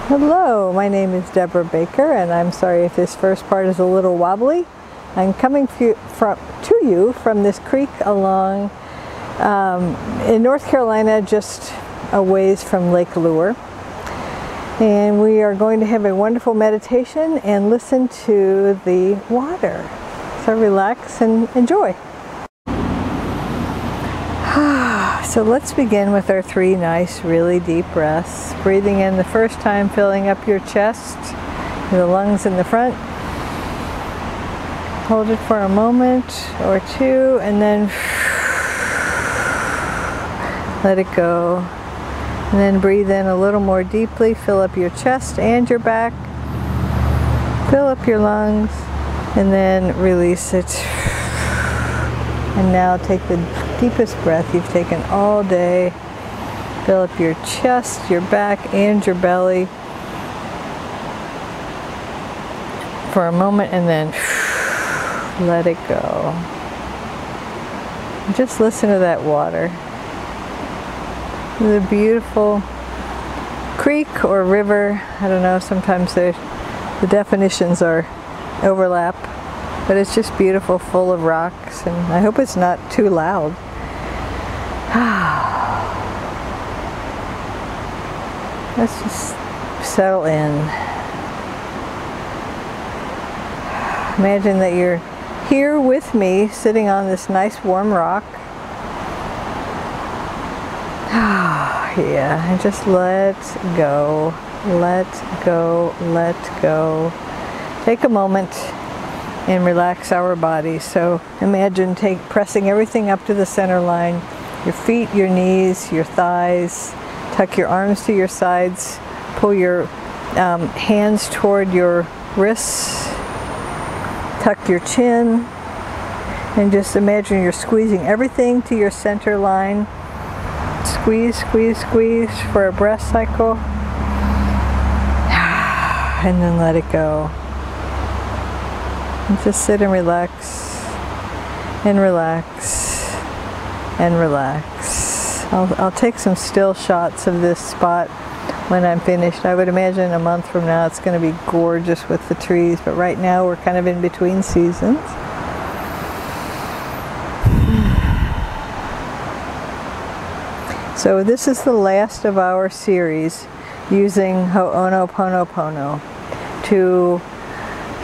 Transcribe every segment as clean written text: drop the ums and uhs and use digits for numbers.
Hello, my name is Deborah Baker, and I'm sorry if this first part is a little wobbly. I'm coming to you from this creek along in North Carolina, just a ways from Lake Lure. And we are going to have a wonderful meditation and listen to the water. So relax and enjoy. So let's begin with our 3 nice, really deep breaths. Breathing in the first time, filling up your chest, the lungs in the front. Hold it for a moment or two, and then let it go. And then breathe in a little more deeply. Fill up your chest and your back. Fill up your lungs, and then release it. And now take the deepest breath you've taken all day. Fill up your chest, your back, and your belly for a moment, and then let it go. Just listen to that water. It's a beautiful creek or river. I don't know, sometimes the definitions are overlap. But it's just beautiful, full of rocks, and I hope it's not too loud. Let's just settle in. Imagine that you're here with me, sitting on this nice warm rock. Yeah, and just let go, let go, let go. Take a moment and relax our bodies. So imagine pressing everything up to the center line, your feet, your knees, your thighs. Tuck your arms to your sides, pull your hands toward your wrists, tuck your chin, and just imagine you're squeezing everything to your center line. Squeeze, squeeze, squeeze for a breath cycle, and then let it go. And just sit and relax, and relax, and relax. I'll take some still shots of this spot when I'm finished. I would imagine a month from now it's going to be gorgeous with the trees, but right now we're kind of in between seasons. So this is the last of our series using Ho'onoponopono to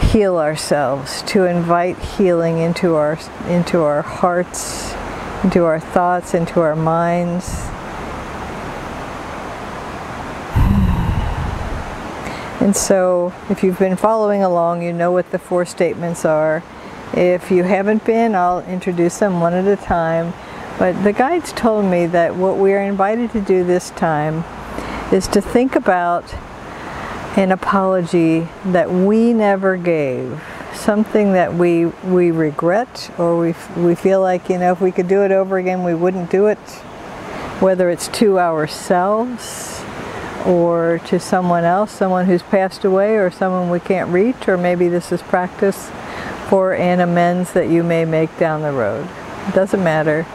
heal ourselves, to invite healing into our hearts, into our thoughts, into our minds. And so if you've been following along, you know what the 4 statements are. If you haven't been, I'll introduce them one at a time. But the guides told me that what we are invited to do this time is to think about an apology that we never gave, something that we regret, or we feel like, you know, if we could do it over again, we wouldn't do it, whether it's to ourselves or to someone else, someone who's passed away, or someone we can't reach, or maybe this is practice for an amends that you may make down the road. It doesn't matter.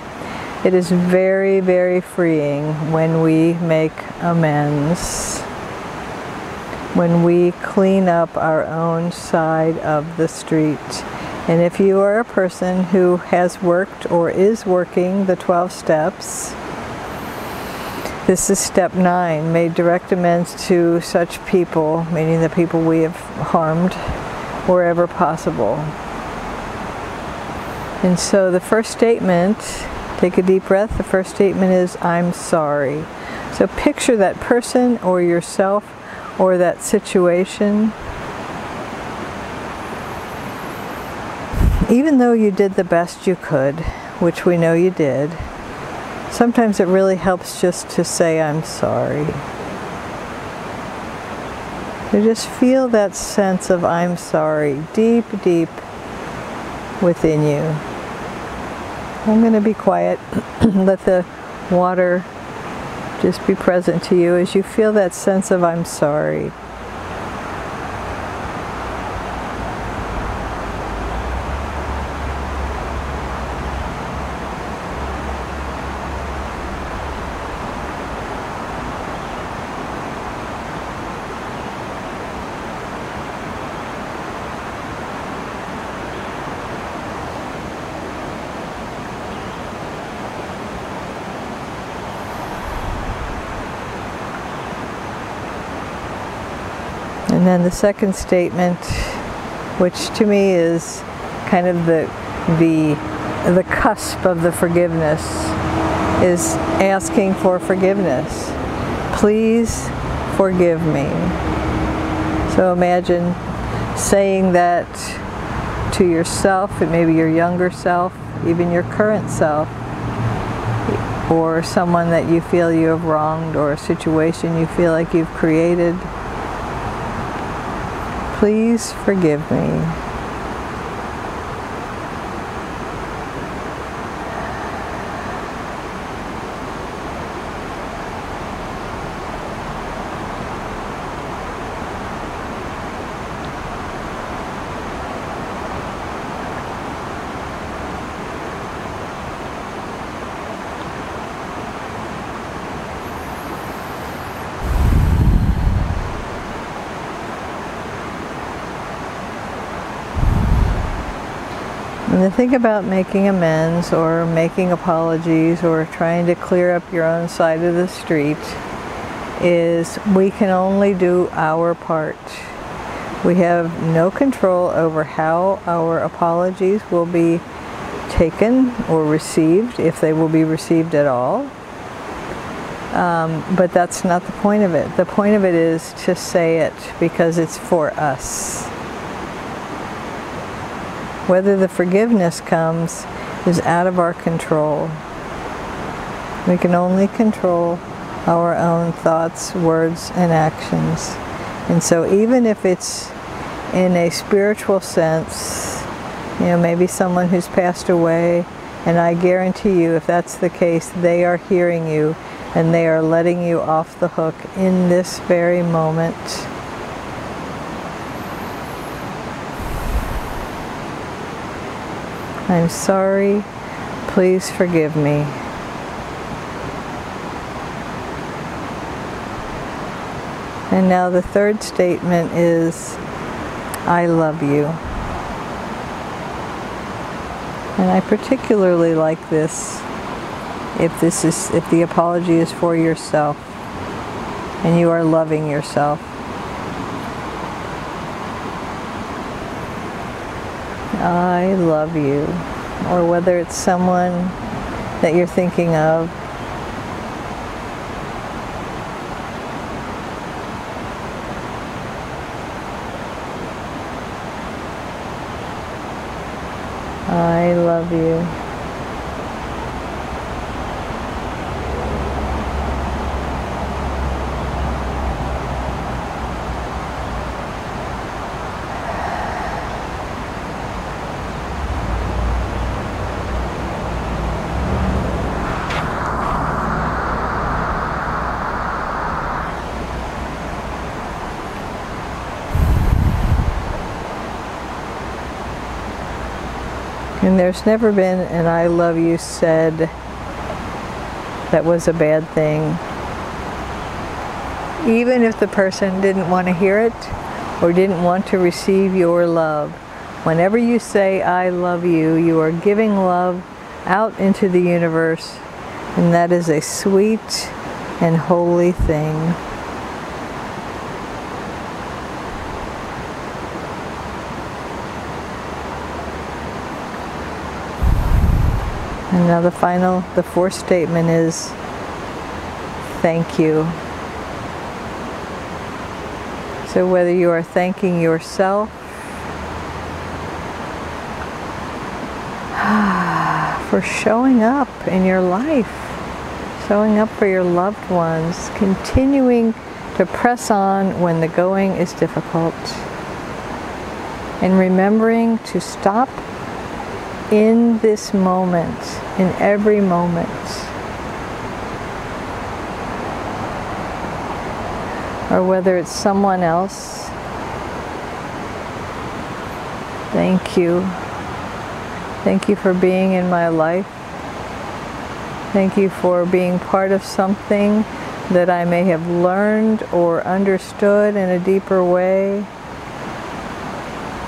It is very, very freeing when we make amends, when we clean up our own side of the street. And if you are a person who has worked or is working the 12 steps, this is step 9, made direct amends to such people, meaning the people we have harmed, wherever possible. And so the first statement, take a deep breath, the first statement is, I'm sorry. So picture that person or yourself or that situation. Even though you did the best you could, which we know you did, sometimes it really helps just to say, I'm sorry. You just feel that sense of I'm sorry deep, deep within you. I'm going to be quiet. Let the water just be present to you as you feel that sense of I'm sorry. And then the second statement, which to me is kind of the cusp of the forgiveness, is asking for forgiveness. Please forgive me. So imagine saying that to yourself, and maybe your younger self, even your current self, or someone that you feel you have wronged, or a situation you feel like you've created. Please forgive me. And the thing about making amends or making apologies or trying to clear up your own side of the street is we can only do our part. We have no control over how our apologies will be taken or received, if they will be received at all. But that's not the point of it. The point of it is to say it because it's for us. Whether the forgiveness comes is out of our control. We can only control our own thoughts, words, and actions. And so even if it's in a spiritual sense, maybe someone who's passed away, and I guarantee you, if that's the case, they are hearing you and they are letting you off the hook in this very moment. I'm sorry, please forgive me. And now the third statement is, I love you. And I particularly like this if the apology is for yourself and you are loving yourself. I love you. Or whether it's someone that you're thinking of. I love you. And there's never been an I love you said that was a bad thing. Even if the person didn't want to hear it or didn't want to receive your love, whenever you say I love you, you are giving love out into the universe, and that is a sweet and holy thing. And now the fourth statement is, thank you. So whether you are thanking yourself for showing up in your life, showing up for your loved ones, continuing to press on when the going is difficult, and remembering to stop in this moment, in every moment. Or whether it's someone else, thank you. Thank you for being in my life. Thank you for being part of something that I may have learned or understood in a deeper way.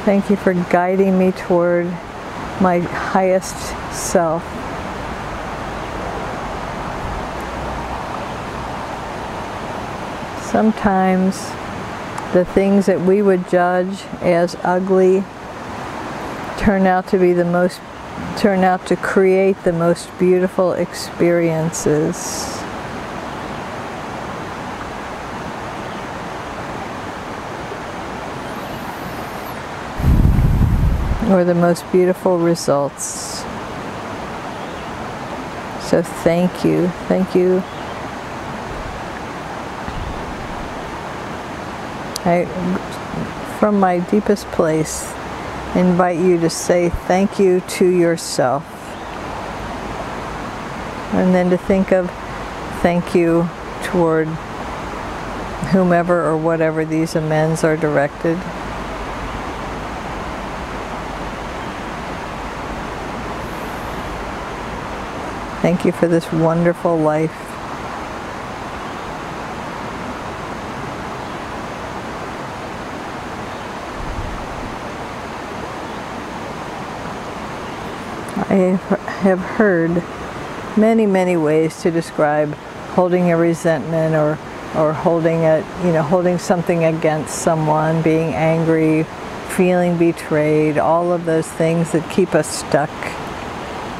Thank you for guiding me toward my highest self. Sometimes the things that we would judge as ugly turn out to create the most beautiful experiences. Or the most beautiful results. So thank you. Thank you. I, from my deepest place, invite you to say thank you to yourself. And then to think of thank you toward whomever or whatever these amends are directed. Thank you for this wonderful life. I have heard many, many ways to describe holding a resentment or holding something against someone, being angry, feeling betrayed, all of those things that keep us stuck.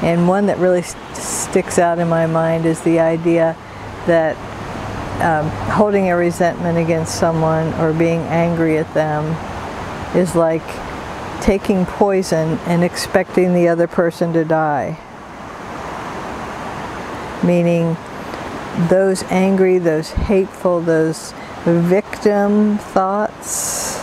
And one that really sticks out in my mind is the idea that holding a resentment against someone or being angry at them is like taking poison and expecting the other person to die. Meaning those angry, those hateful, those victim thoughts,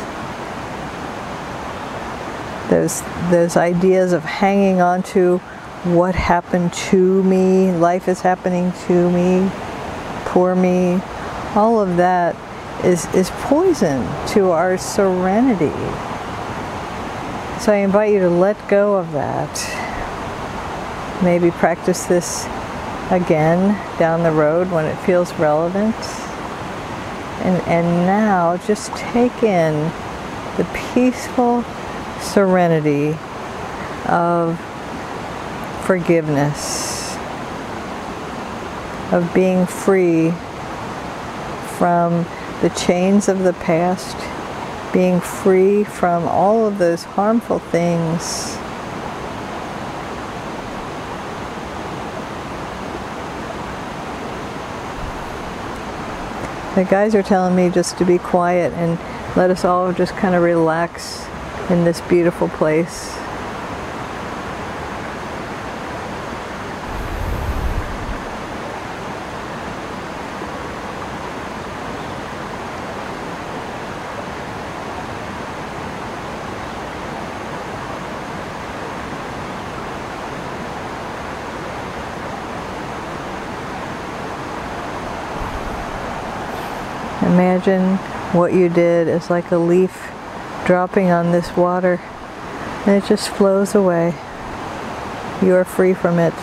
those ideas of hanging on to what happened to me, life is happening to me, poor me, all of that is poison to our serenity. So I invite you to let go of that. Maybe practice this again down the road when it feels relevant. And now just take in the peaceful serenity of forgiveness, of being free from the chains of the past, being free from all of those harmful things. The guys are telling me just to be quiet and let us all just kind of relax in this beautiful place. Imagine what you did is like a leaf dropping on this water, and it just flows away. You are free from it.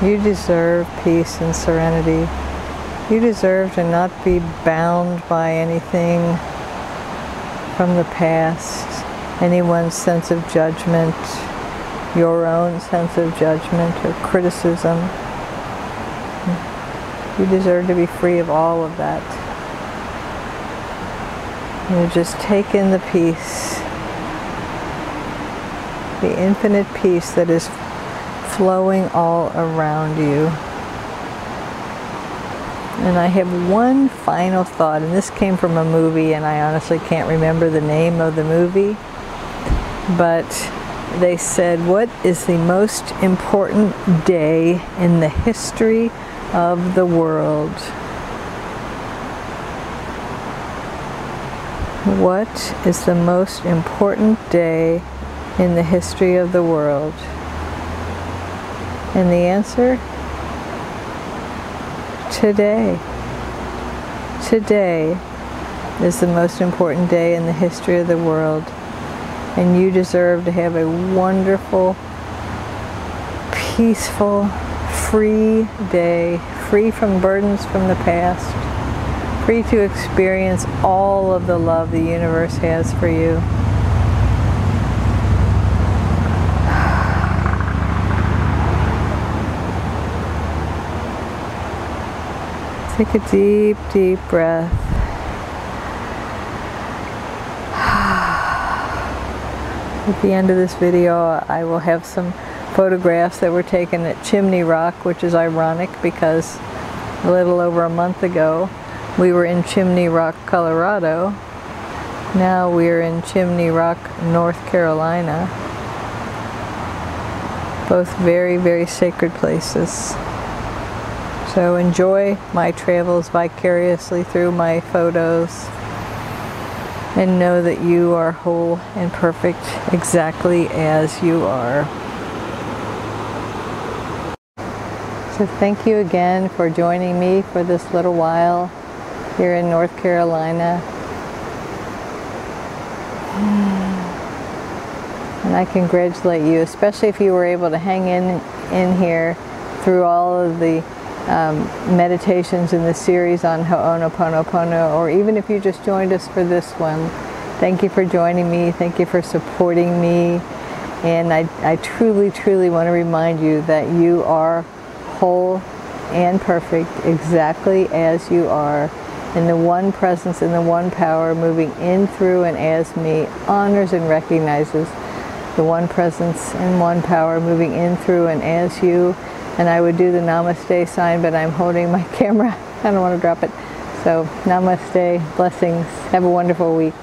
You deserve peace and serenity. You deserve to not be bound by anything from the past, anyone's sense of judgment, your own sense of judgment or criticism. You deserve to be free of all of that. You just take in the peace, the infinite peace that is flowing all around you. And I have one final thought, and this came from a movie, and I honestly can't remember the name of the movie, but they said, what is the most important day in the history of the world? What is the most important day in the history of the world? And the answer? Today. Today is the most important day in the history of the world. And you deserve to have a wonderful, peaceful, free day, free from burdens from the past, free to experience all of the love the universe has for you. Take a deep, deep breath. At the end of this video, I will have some photographs that were taken at Chimney Rock, which is ironic because a little over a month ago we were in Chimney Rock, Colorado. Now we're in Chimney Rock, North Carolina. Both very, very sacred places. So enjoy my travels vicariously through my photos, and know that you are whole and perfect exactly as you are. So thank you again for joining me for this little while here in North Carolina. And I congratulate you, especially if you were able to hang in here through all of the meditations in the series on Ho'onoponopono, or even if you just joined us for this one. Thank you for joining me. Thank you for supporting me. And I truly, truly want to remind you that you are whole and perfect exactly as you are. And the one presence and the one power moving in, through, and as me honors and recognizes the one presence and one power moving in, through, and as you. And I would do the namaste sign, but I'm holding my camera. I don't want to drop it. So namaste, blessings. Have a wonderful week.